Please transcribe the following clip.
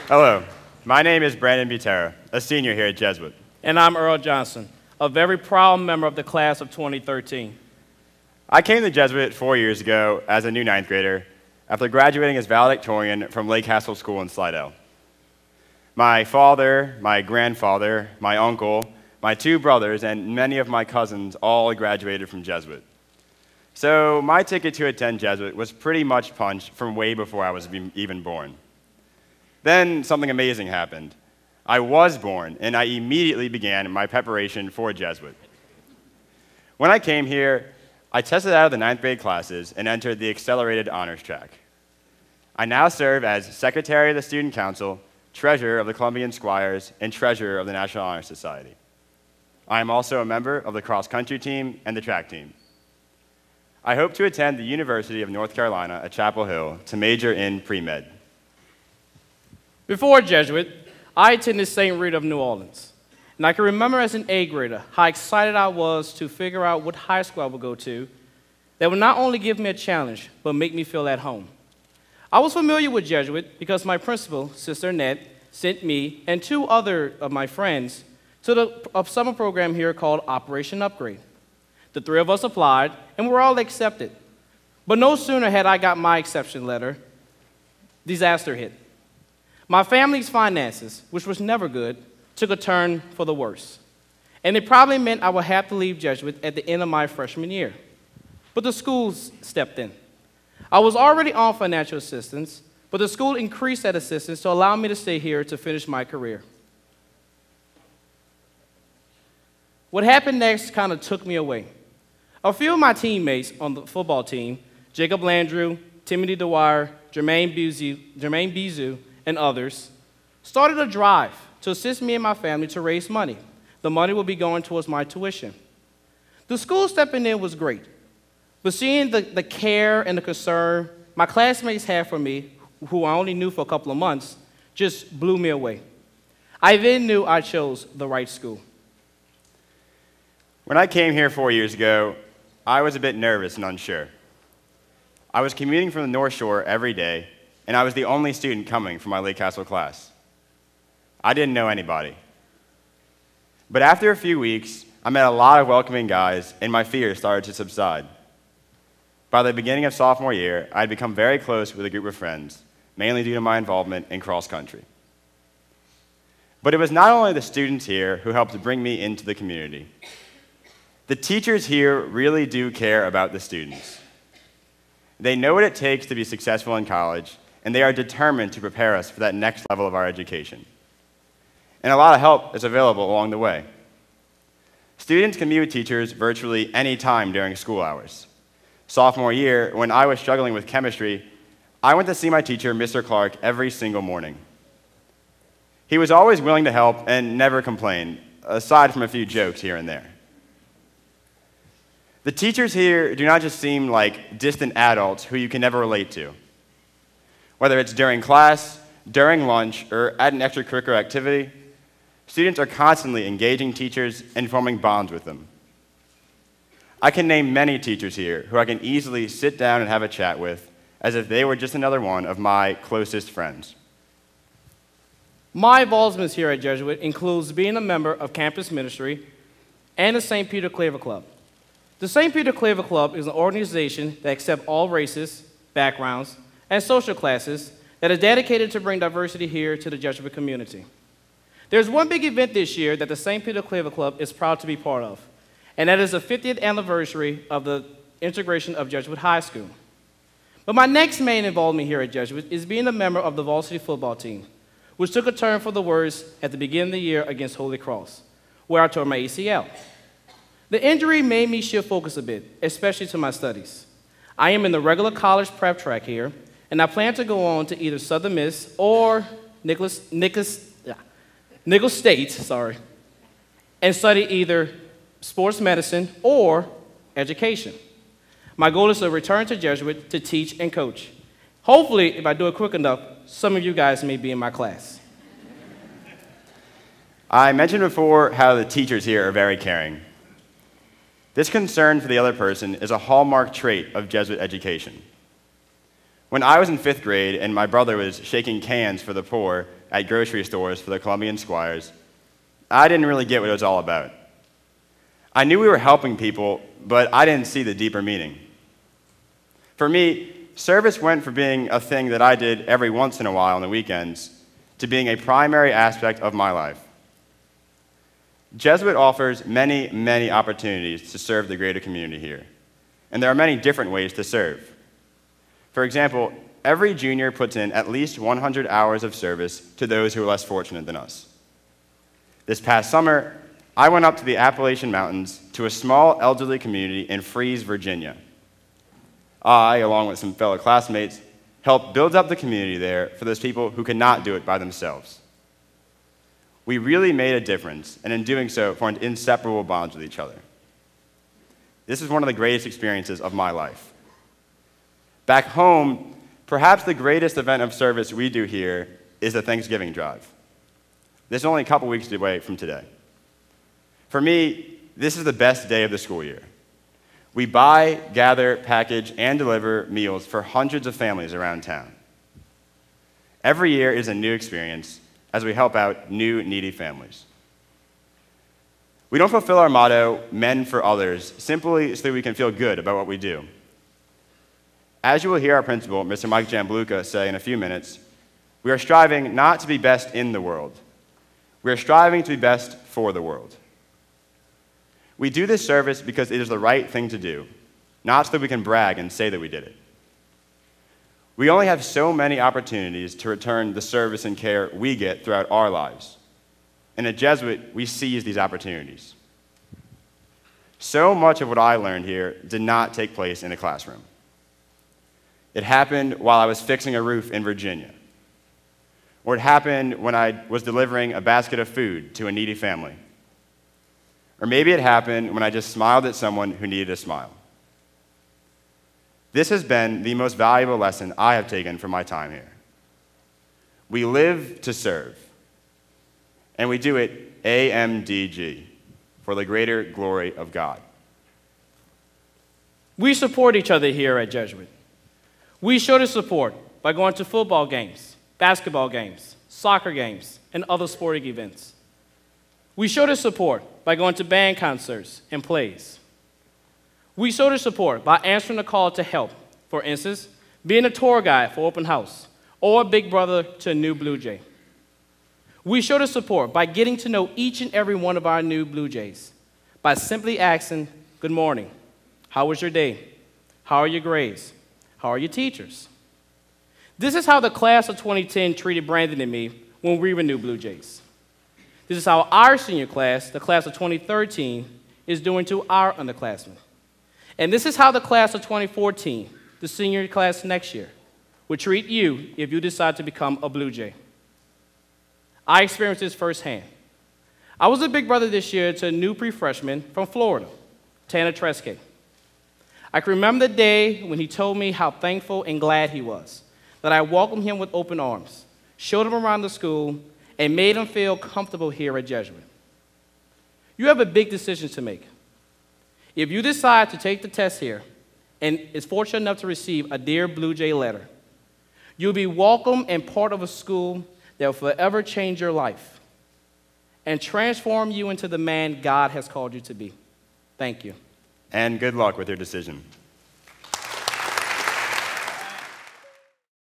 Hello, my name is Brandon Butera, a senior here at Jesuit. And I'm Earl Johnson, a very proud member of the class of 2013. I came to Jesuit 4 years ago as a new ninth grader after graduating as valedictorian from Lake Hassel School in Slidell. My father, my grandfather, my uncle, my two brothers, and many of my cousins all graduated from Jesuit. So my ticket to attend Jesuit was pretty much punched from way before I was even born. Then something amazing happened. I was born, and I immediately began my preparation for Jesuit. When I came here, I tested out of the ninth grade classes and entered the accelerated honors track. I now serve as Secretary of the Student Council, Treasurer of the Columbian Squires, and Treasurer of the National Honor Society. I am also a member of the cross-country team and the track team. I hope to attend the University of North Carolina at Chapel Hill to major in pre-med. Before Jesuit, I attended St. Rita of New Orleans. And I can remember as an 8th grader how excited I was to figure out what high school I would go to that would not only give me a challenge, but make me feel at home. I was familiar with Jesuit because my principal, Sister Annette, sent me and 2 other of my friends to a summer program here called Operation Upgrade. The 3 of us applied, and we were all accepted. But no sooner had I got my acceptance letter, disaster hit. My family's finances, which was never good, took a turn for the worse. And it probably meant I would have to leave Jesuit at the end of my freshman year. But the school stepped in. I was already on financial assistance, but the school increased that assistance to allow me to stay here to finish my career. What happened next kind of took me away. A few of my teammates on the football team, Jacob Landrew, Timothy Dwyer, Jermaine Bizu, and others, started a drive to assist me and my family to raise money. The money will be going towards my tuition. The school stepping in was great, but seeing the care and the concern my classmates had for me, who I only knew for a couple of months, just blew me away. I then knew I chose the right school. When I came here 4 years ago, I was a bit nervous and unsure. I was commuting from the North Shore every day, and I was the only student coming from my Lake Hassel class. I didn't know anybody. But after a few weeks, I met a lot of welcoming guys, and my fears started to subside. By the beginning of sophomore year, I had become very close with a group of friends, mainly due to my involvement in cross-country. But it was not only the students here who helped bring me into the community. The teachers here really do care about the students. They know what it takes to be successful in college, and they are determined to prepare us for that next level of our education. And a lot of help is available along the way. Students can meet with teachers virtually any time during school hours. Sophomore year, when I was struggling with chemistry, I went to see my teacher, Mr. Clark, every single morning. He was always willing to help and never complained, aside from a few jokes here and there. The teachers here do not just seem like distant adults who you can never relate to. Whether it's during class, during lunch, or at an extracurricular activity, students are constantly engaging teachers and forming bonds with them. I can name many teachers here who I can easily sit down and have a chat with as if they were just another one of my closest friends. My involvement here at Jesuit includes being a member of campus ministry and the St. Peter Claver Club. The St. Peter Claver Club is an organization that accepts all races, backgrounds, and social classes that is dedicated to bring diversity here to the Jesuit community. There's one big event this year that the St. Peter Claver Club is proud to be part of, and that is the 50th anniversary of the integration of Jesuit High School. But my next main involvement here at Jesuit is being a member of the varsity football team, which took a turn for the worse at the beginning of the year against Holy Cross, where I tore my ACL. The injury made me shift focus a bit, especially to my studies. I am in the regular college prep track here, and I plan to go on to either Southern Miss or Nicholls State, and study either sports medicine or education. My goal is to return to Jesuit to teach and coach. Hopefully, if I do it quick enough, some of you guys may be in my class. I mentioned before how the teachers here are very caring. This concern for the other person is a hallmark trait of Jesuit education. When I was in 5th grade and my brother was shaking cans for the poor at grocery stores for the Colombian squires, I didn't really get what it was all about. I knew we were helping people, but I didn't see the deeper meaning. For me, service went from being a thing that I did every once in a while on the weekends to being a primary aspect of my life. Jesuit offers many, many opportunities to serve the greater community here, and there are many different ways to serve. For example, every junior puts in at least 100 hours of service to those who are less fortunate than us. This past summer, I went up to the Appalachian Mountains to a small elderly community in Fries, Virginia. I, along with some fellow classmates, helped build up the community there for those people who could not do it by themselves. We really made a difference, and in doing so, formed inseparable bonds with each other. This is one of the greatest experiences of my life. Back home, perhaps the greatest event of service we do here is the Thanksgiving drive. This is only a couple weeks away from today. For me, this is the best day of the school year. We buy, gather, package, and deliver meals for hundreds of families around town. Every year is a new experience as we help out new, needy families. We don't fulfill our motto, men for others, simply so that we can feel good about what we do. As you will hear our principal, Mr. Mike Jambluka, say in a few minutes, we are striving not to be best in the world. We are striving to be best for the world. We do this service because it is the right thing to do, not so that we can brag and say that we did it. We only have so many opportunities to return the service and care we get throughout our lives. And at Jesuit, we seize these opportunities. So much of what I learned here did not take place in a classroom. It happened while I was fixing a roof in Virginia. Or it happened when I was delivering a basket of food to a needy family. Or maybe it happened when I just smiled at someone who needed a smile. This has been the most valuable lesson I have taken from my time here. We live to serve, and we do it AMDG, for the greater glory of God. We support each other here at Jesuit. We show the support by going to football games, basketball games, soccer games, and other sporting events. We show the support by going to band concerts and plays. We show the support by answering the call to help, for instance, being a tour guide for open house, or a big brother to a new Blue Jay. We show the support by getting to know each and every one of our new Blue Jays, by simply asking, good morning, how was your day? How are your grades? How are your teachers? This is how the class of 2010 treated Brandon and me when we were new Blue Jays. This is how our senior class, the class of 2013, is doing to our underclassmen. And this is how the class of 2014, the senior class next year, will treat you if you decide to become a Blue Jay. I experienced this firsthand. I was a big brother this year to a new pre-freshman from Florida, Tanner Treske. I can remember the day when he told me how thankful and glad he was that I welcomed him with open arms, showed him around the school, and made him feel comfortable here at Jesuit. You have a big decision to make. If you decide to take the test here and is fortunate enough to receive a Dear Blue Jay letter, you'll be welcome and part of a school that will forever change your life and transform you into the man God has called you to be. Thank you. And good luck with your decision.